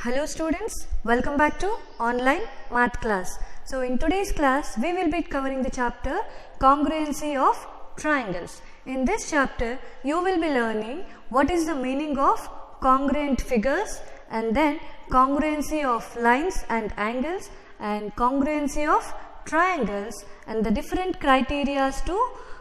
Hello students, welcome back to online math class. So in today's class we will be covering the chapter congruency of triangles. In this chapter you will be learning what is the meaning of congruent figures and then congruency of lines and angles and congruency of triangles and the different criteria to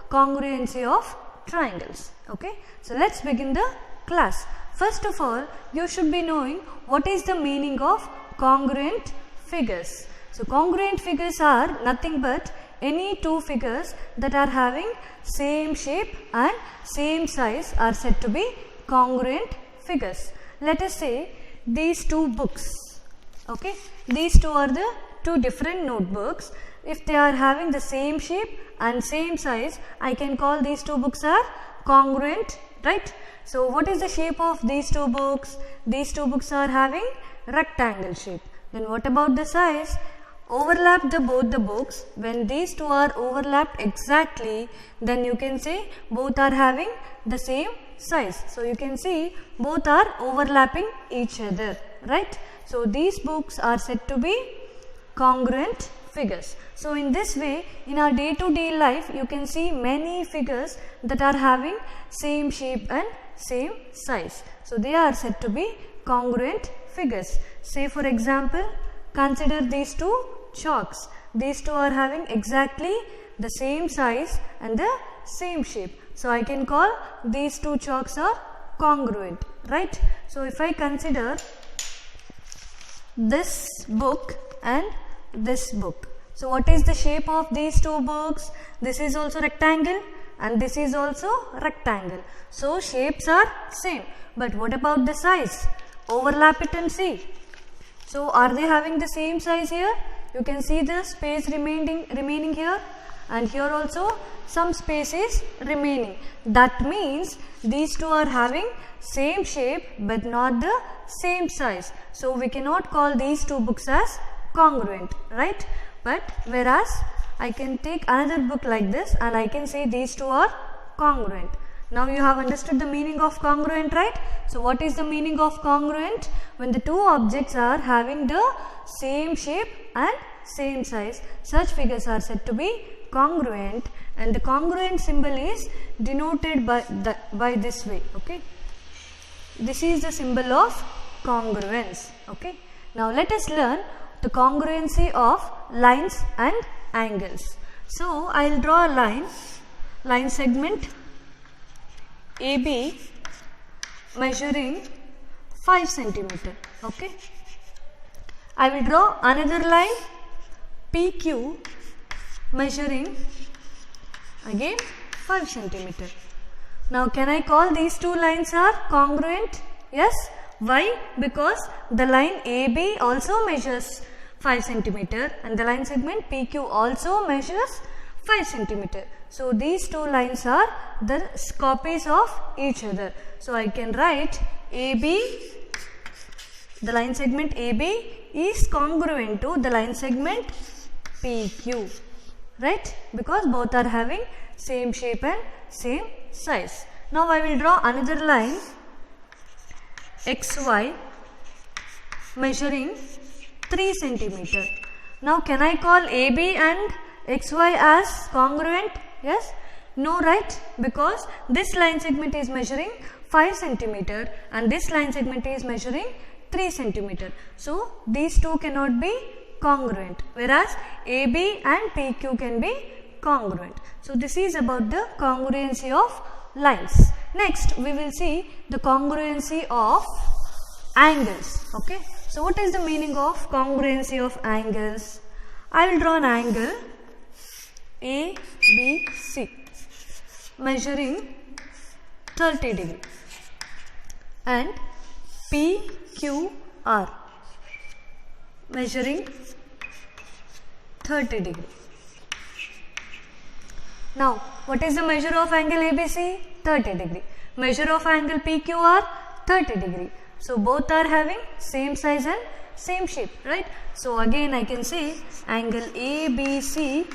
congruency of triangles. Okay, so let's begin the class. First of all, you should be knowing what is the meaning of congruent figures. So, congruent figures are nothing but any two figures that are having same shape and same size are said to be congruent figures. Let us say these two books. Okay, these two are the two different notebooks. If they are having the same shape and same size, I can call these two books are congruent, right? So, what is the shape of these two books? These two books are having rectangle shape. Then what about the size? Overlap both the books. When these two are overlapped exactly, then you can say both are having the same size. So, you can see both are overlapping each other, right? So, these books are said to be congruent figures. So, in this way, in our day-to-day life, you can see many figures that are having same shape and same size. So, they are said to be congruent figures. Say for example, consider these two chalks. These two are having exactly the same size and the same shape. So, I can call these two chalks are congruent, right? So, if I consider this book and this book. So, what is the shape of these two books? This is also rectangle and this is also rectangle. So, shapes are same, but what about the size? Overlap it and see. So, are they having the same size here? You can see the space remaining here, and here also some space is remaining. That means these two are having same shape but not the same size. So, we cannot call these two books as congruent, right? But whereas I can take another book like this and I can say these two are congruent. Now you have understood the meaning of congruent, right? So, what is the meaning of congruent? When the two objects are having the same shape and same size, such figures are said to be congruent, and the congruent symbol is denoted by this way. Okay, this is the symbol of congruence. Okay, now let us learn the congruency of lines and angles. So, I will draw a line segment AB measuring 5 centimeter. Okay, I will draw another line PQ measuring again 5 centimeter. Now, can I call these two lines are congruent? Yes. Why? Because the line AB also measures 5 centimeter and the line segment PQ also measures 5 centimeter. So, these two lines are the copies of each other. So, I can write AB, the line segment AB is congruent to the line segment PQ, right? Because both are having same shape and same size. Now, I will draw another line XY measuring 3 centimeter. Now, can I call AB and XY as congruent? Yes? No, right? Because this line segment is measuring 5 centimeter and this line segment is measuring 3 centimeter. So, these two cannot be congruent, whereas AB and PQ can be congruent. So, this is about the congruency of lines. Next, we will see the congruency of angles. Okay. So, what is the meaning of congruency of angles? I will draw an angle ABC measuring 30 degree and PQR measuring 30 degree. Now, what is the measure of angle ABC? 30 degree. Measure of angle PQR? 30 degree. So, both are having same size and same shape, right? So, again I can say angle ABC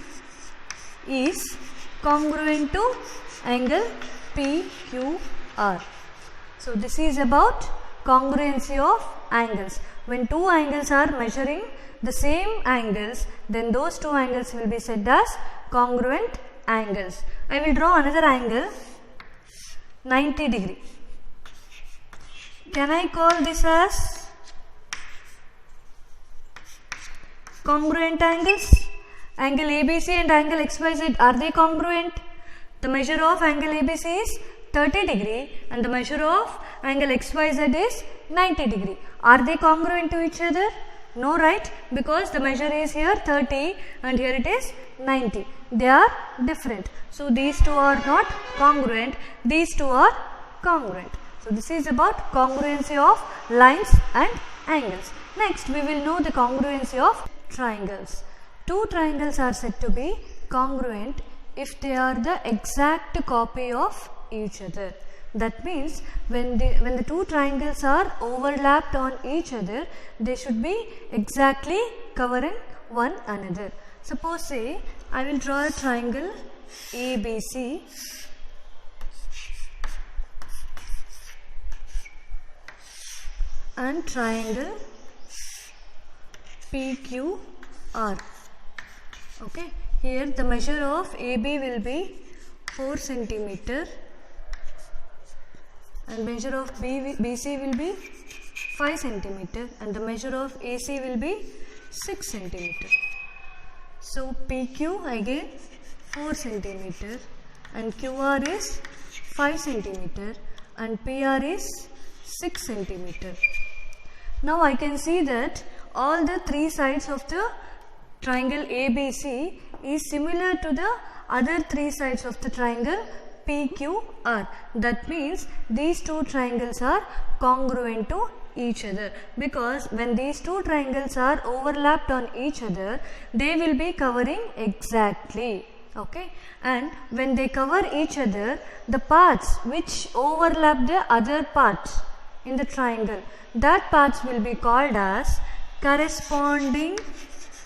is congruent to angle PQR. So, this is about congruency of angles. When two angles are measuring the same angles, then those two angles will be said as congruent angles. I will draw another angle 90 degree. Can I call this as congruent angles? Angle ABC and angle XYZ, are they congruent? The measure of angle ABC is 30 degree and the measure of angle XYZ is 90 degree. Are they congruent to each other? No, right? Because the measure is here 30 and here it is 90. They are different. So these two are not congruent, these two are congruent. So this is about congruency of lines and angles. Next we will know the congruency of triangles. Two triangles are said to be congruent if they are the exact copy of each other. That means when the two triangles are overlapped on each other, they should be exactly covering one another. Suppose say I will draw a triangle ABC and triangle PQR. Okay, here the measure of AB will be 4 centimeter and measure of BC will be 5 centimeter and the measure of AC will be 6 centimeter. So PQ again 4 centimeter and QR is 5 centimeter and PR is 6 centimeter. Now I can see that all the three sides of the triangle ABC is similar to the other three sides of the triangle PQR. That means these two triangles are congruent to each other, because when these two triangles are overlapped on each other, they will be covering exactly. Okay, and when they cover each other, the parts which overlap the other parts in the triangle, that parts will be called as corresponding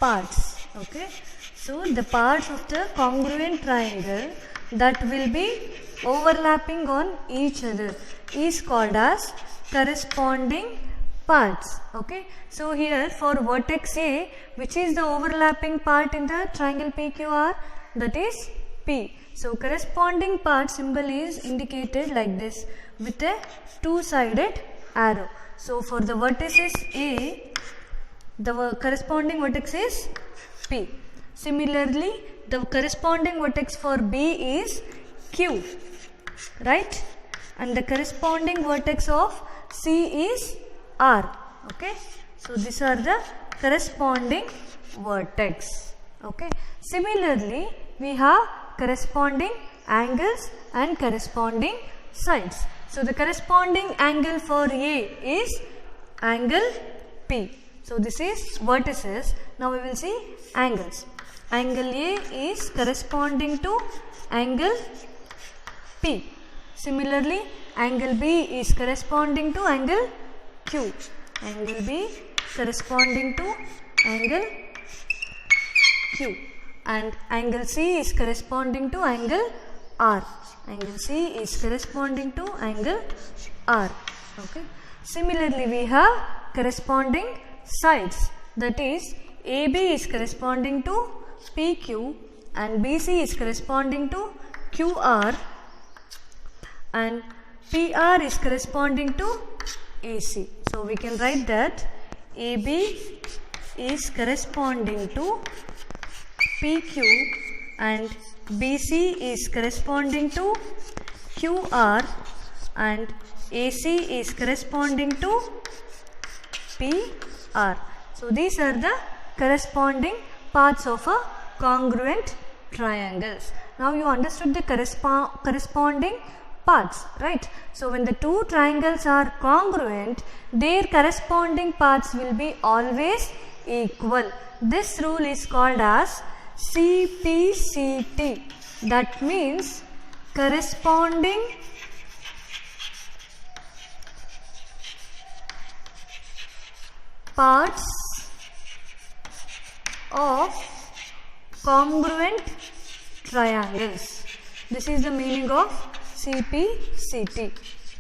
parts. Okay, so the parts of the congruent triangle that will be overlapping on each other is called as corresponding parts. Okay, so here for vertex A, which is the overlapping part in the triangle PQR, that is P. So corresponding part symbol is indicated like this with a two-sided arrow. So for the vertices A, the corresponding vertex is P. Similarly, the corresponding vertex for B is Q, right? And the corresponding vertex of C is R. Okay, so these are the corresponding vertex. Okay, similarly we have corresponding angles and corresponding sides. So the corresponding angle for A is angle P. So this is vertices. Now we will see angles. Angle A is corresponding to angle P. Similarly, angle B is corresponding to angle Q. Angle B corresponding to angle Q. And angle C is corresponding to angle R. Angle C is corresponding to angle R. Okay. Similarly, we have corresponding sides. That is, AB is corresponding to PQ and BC is corresponding to QR and PR is corresponding to AC. So we can write that AB is corresponding to PQ and BC is corresponding to QR and AC is corresponding to PR. So these are the corresponding parts of a congruent triangles. Now you understood the corresponding parts, right? So when the two triangles are congruent, their corresponding parts will be always equal. This rule is called as CPCT. That means corresponding parts of congruent triangles. This is the meaning of CPCT.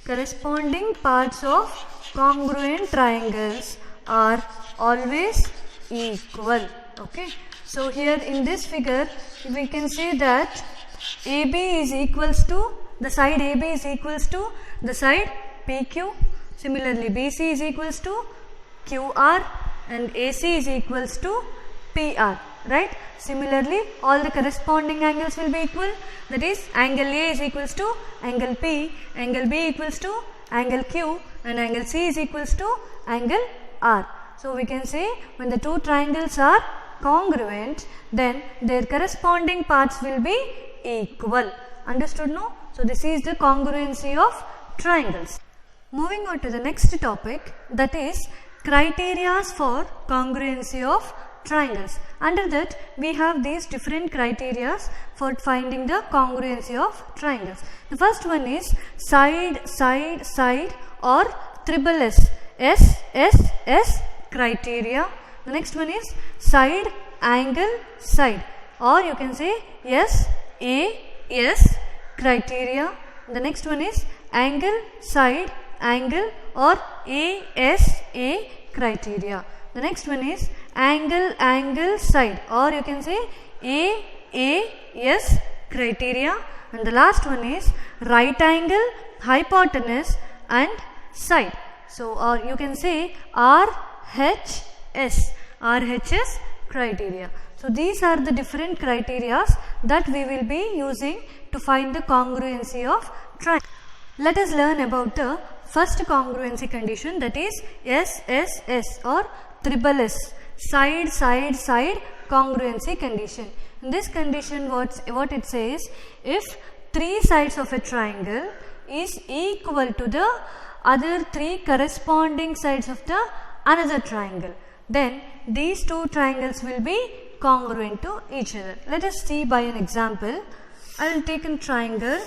Corresponding parts of congruent triangles are always equal. Okay, so here in this figure we can say that AB is equals to, the side AB is equals to the side PQ. Similarly, BC is equals to QR and AC is equals to PR, right? Similarly, all the corresponding angles will be equal. That is, angle A is equals to angle P, angle B equals to angle Q, and angle C is equals to angle R. So we can say when the two triangles are congruent, then their corresponding parts will be equal. Understood, no? So this is the congruency of triangles. Moving on to the next topic, that is criteria for congruency of triangles. Under that, we have these different criteria for finding the congruency of triangles. The first one is side, side, side, or triple S, S, S, S criteria. The next one is side, angle, side, or you can say S, A, S criteria. The next one is angle, side, angle, or A, S, A criteria. The next one is angle, angle, side, or you can say A, S criteria. And the last one is right angle, hypotenuse, and side. So, or you can say RHS, RHS criteria. So, these are the different criteria that we will be using to find the congruency of triangle. Let us learn about the first congruency condition, that is SSS or triple S, side, side, side congruency condition. In this condition, what it says, if three sides of a triangle is equal to the other three corresponding sides of the another triangle, then these two triangles will be congruent to each other. Let us see by an example. I will take a triangle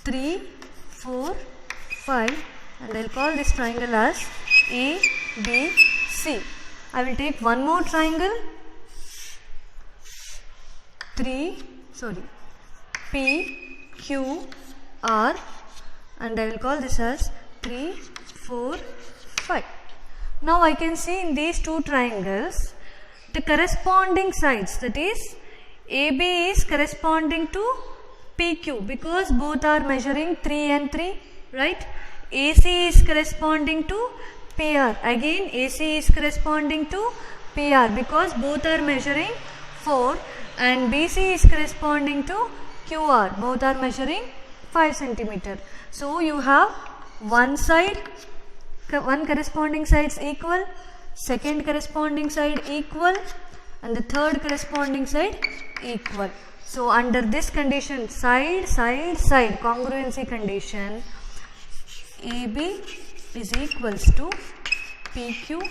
3, 4, 5, and I will call this triangle as A, B, C. I will take one more triangle P, Q, R, and I will call this as 3, 4, 5. Now I can see in these two triangles the corresponding sides, that is AB is corresponding to PQ because both are measuring 3 and 3, right? AC is corresponding to PR. Again, AC is corresponding to PR because both are measuring 4, and BC is corresponding to QR. Both are measuring 5 centimeter. So you have one side, one corresponding sides equal, second corresponding side equal, and the third corresponding side equal. So under this condition, side, side, side congruency condition, AB is equals to PQ,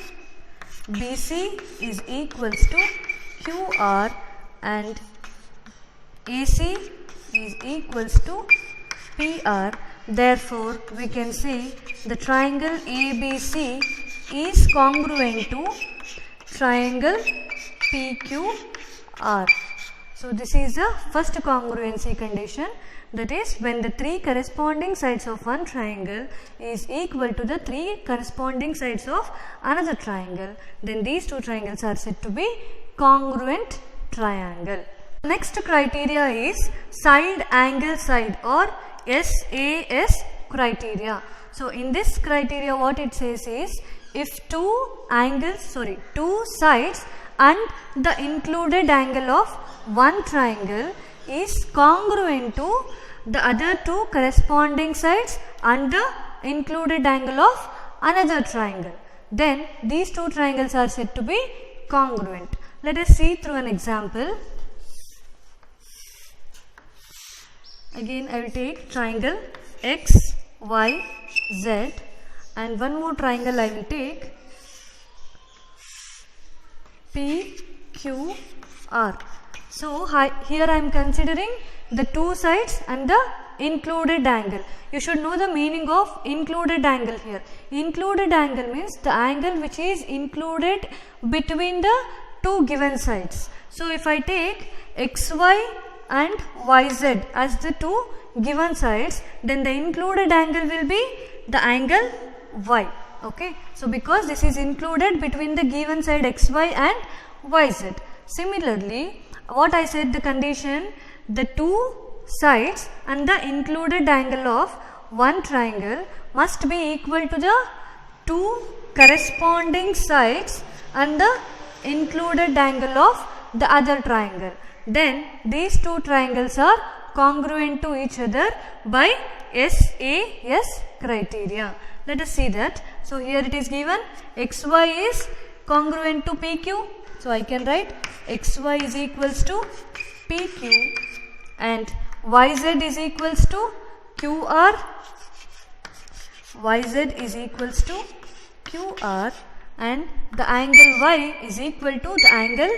BC is equals to QR, and AC is equals to PR. Therefore, we can say the triangle ABC is congruent to triangle PQR. So, this is the first congruency condition, that is when the three corresponding sides of one triangle is equal to the three corresponding sides of another triangle, then these two triangles are said to be congruent triangle. Next criteria is side, angle, side, or SAS criteria. So, in this criteria what it says is, if two sides and the included angle of one triangle is congruent to the other two corresponding sides and the included angle of another triangle, then these two triangles are said to be congruent. Let us see through an example. Again, I will take triangle X, Y, Z, and one more triangle I will take P, Q, R. So, here I am considering the two sides and the included angle. You should know the meaning of included angle here. Included angle means the angle which is included between the two given sides. So, if I take XY and YZ as the two given sides, then the included angle will be the angle Y. Okay, so because this is included between the given side xy and yz. Similarly, what I said, the condition, the two sides and the included angle of one triangle must be equal to the two corresponding sides and the included angle of the other triangle. Then these two triangles are congruent to each other by SAS criteria. Let us see that. So here it is given xy is congruent to PQ. So I can write xy is equals to PQ and yz is equals to QR. Yz is equals to QR and the angle y is equal to the angle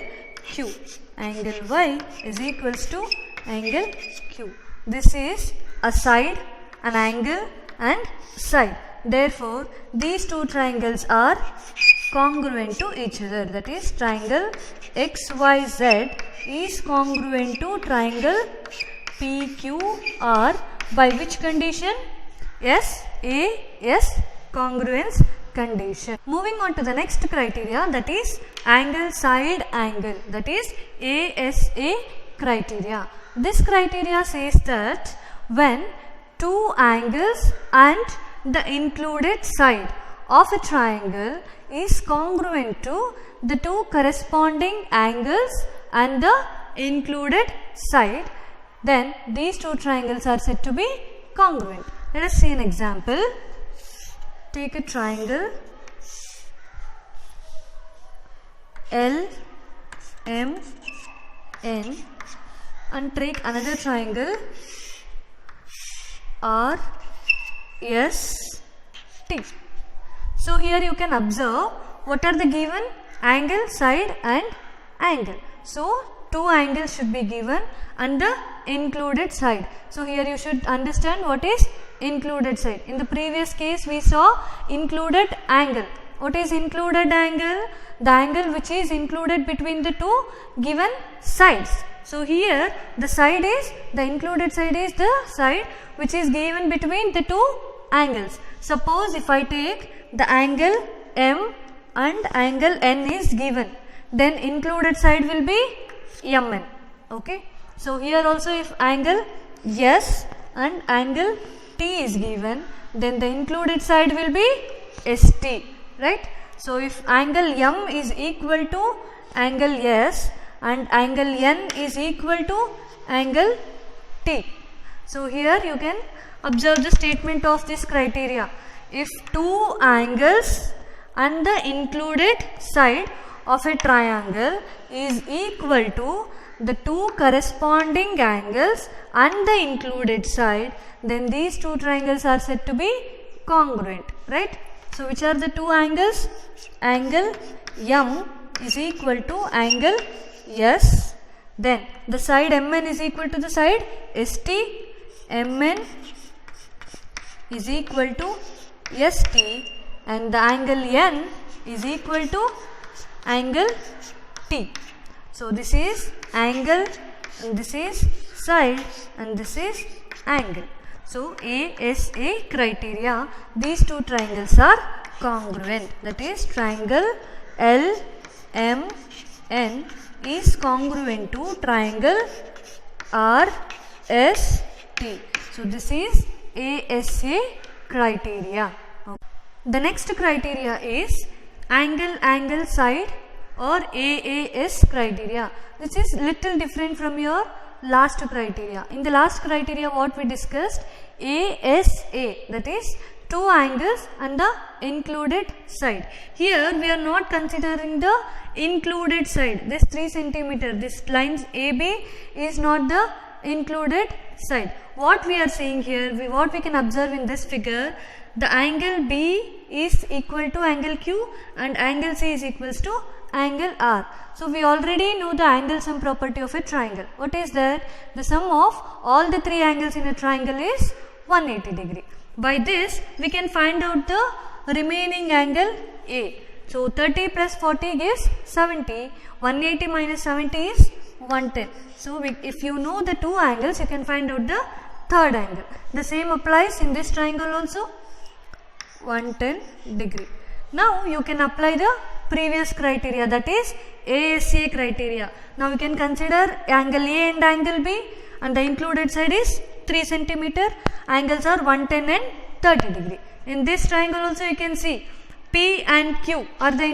Q. Angle y is equals to angle Q. This is a side, an angle and side. Therefore, these two triangles are congruent to each other. That is, triangle XYZ is congruent to triangle PQR by which condition? SAS congruence condition. Moving on to the next criteria, that is angle side angle, that is ASA criteria. This criteria says that when two angles and the included side of a triangle is congruent to the two corresponding angles and the included side, then these two triangles are said to be congruent. Let us see an example. Take a triangle LMN and take another triangle RST. So here you can observe what are the given angle, side and angle. So two angles should be given and the included side. So here you should understand what is included side. In the previous case we saw included angle. What is included angle? The angle which is included between the two given sides. So here the side is, the included side is the side which is given between the two angles. Suppose if I take the angle M and angle N is given, then included side will be MN. Okay. So here also if angle S and angle T is given, then the included side will be ST, right? So if angle M is equal to angle S and angle N is equal to angle T. So here you can observe the statement of this criteria. If two angles and the included side of a triangle is equal to the two corresponding angles and the included side, then these two triangles are said to be congruent, right? So which are the two angles? Angle M is equal to angle S, then the side MN is equal to the side ST, MN is equal to ST and the angle N is equal to angle T. So this is angle and this is side and this is angle. So ASA criteria, these two triangles are congruent. That is triangle LMN is congruent to triangle RST. So this is ASA criteria. The next criteria is angle side or AAS criteria. This is little different from your last criteria. In the last criteria what we discussed, ASA, that is two angles and the included side. Here we are not considering the included side. This 3 cm, this lines AB is not the included side. What we are seeing here, what we can observe in this figure, the angle B is equal to angle Q and angle C is equals to angle R. So we already know the angle sum property of a triangle. What is that? The sum of all the three angles in a triangle is 180 degree. By this we can find out the remaining angle A. So 30 plus 40 gives 70, 180 minus 70 is 110. So if you know the two angles, you can find out the third angle. The same applies in this triangle also. 110 degree. Now you can apply the previous criteria, that is ASA criteria. Now you can consider angle A and angle B, and the included side is 3 centimeter. Angles are 110 and 30 degree. In this triangle also you can see P and Q are the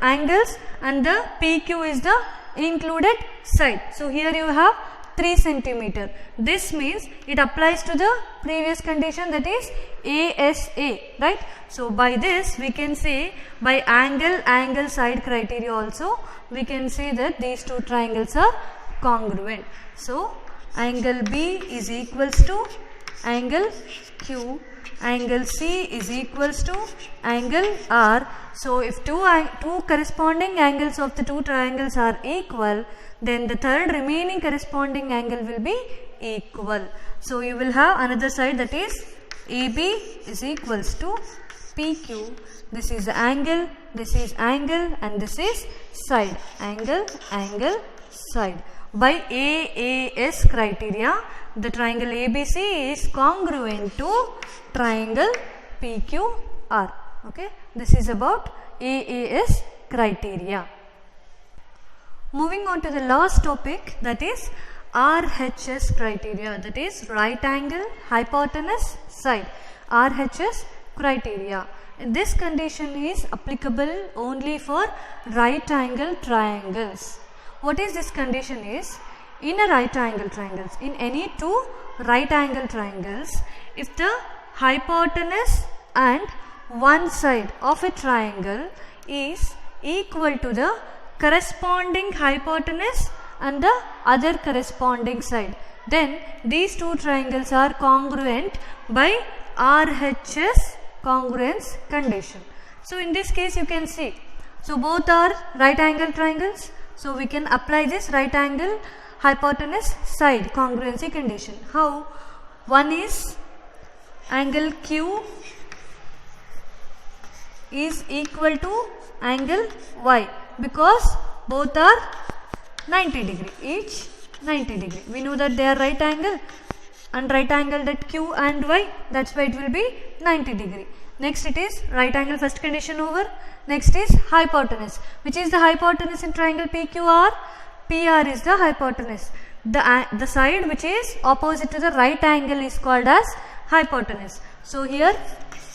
angles, and the PQ is the included side. So here you have 3 centimeter. This means it applies to the previous condition, that is ASA, right? So by this we can say, by angle side criteria also we can say that these two triangles are congruent. So angle B is equals to angle Q, angle C is equals to angle R. So if two corresponding angles of the two triangles are equal, then the third remaining corresponding angle will be equal. So you will have another side, that is AB is equals to PQ. This is angle, this is angle, and this is side. Angle, side. By AAS criteria, the triangle ABC is congruent to triangle PQR. Okay, this is about AAS criteria. Moving on to the last topic, that is RHS criteria, that is right angle, hypotenuse, side. RHS criteria. This condition is applicable only for right angle triangles. What is this condition is, in a right angle triangles, in any two right angle triangles, if the hypotenuse and one side of a triangle is equal to the corresponding hypotenuse and the other corresponding side, then these two triangles are congruent by RHS congruence condition. So in this case you can see, so both are right angle triangles, so we can apply this right angle hypotenuse side congruency condition. How? One is angle Q is equal to angle Y, because both are 90 degree, each 90 degree. We know that they are right angle, and right angle at Q and Y, that's why it will be 90 degree. Next it is right angle, first condition over. Next is hypotenuse. Which is the hypotenuse in triangle PQR? PR is the hypotenuse. The side which is opposite to the right angle is called as hypotenuse. So here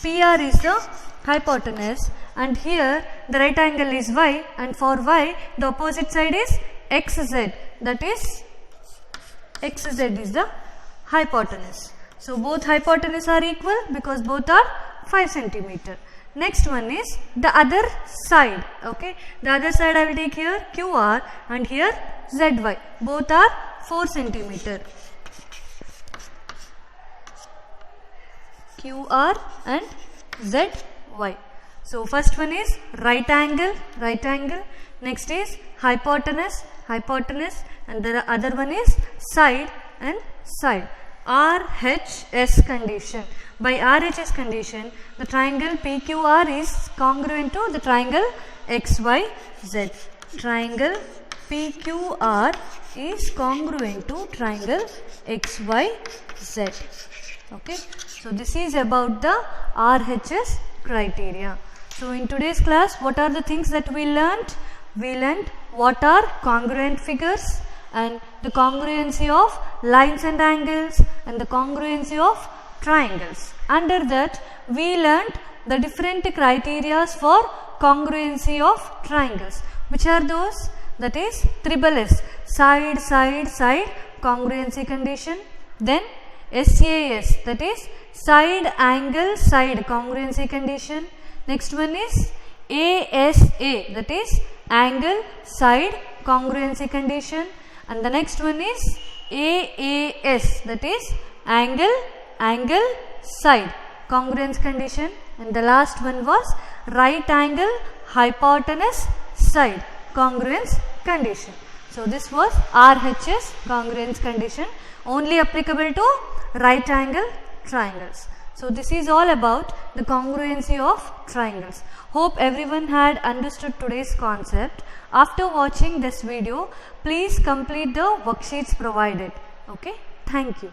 PR is the hypotenuse, and here the right angle is Y, and for Y the opposite side is XZ, that is XZ is the hypotenuse. So both hypotenuse are equal because both are 5 centimeter. Next one is the other side. Okay, the other side I will take here QR and here ZY. Both are 4 centimeter. QR and ZY. So first one is right angle. Next is hypotenuse, and the other one is side and side. RHS condition. By RHS condition, the triangle PQR is congruent to the triangle XYZ. Triangle PQR is congruent to triangle XYZ. Okay, so this is about the RHS criteria. So in today's class, what are the things that we learnt? We learnt what are congruent figures, and the congruency of lines and angles, and the congruency of triangles. Under that, we learnt the different criteria for congruency of triangles. Which are those? That is SSS, side, side, side congruency condition. Then SAS, that is side, angle, side congruency condition. Next one is ASA, that is angle, side congruency condition. And the next one is AAS, that is angle, side congruence condition. And the last one was right angle, hypotenuse, side congruence condition. So this was RHS congruence condition, only applicable to right angle triangles. So this is all about the congruency of triangles. Hope everyone had understood today's concept. After watching this video, please complete the worksheets provided. Okay, thank you.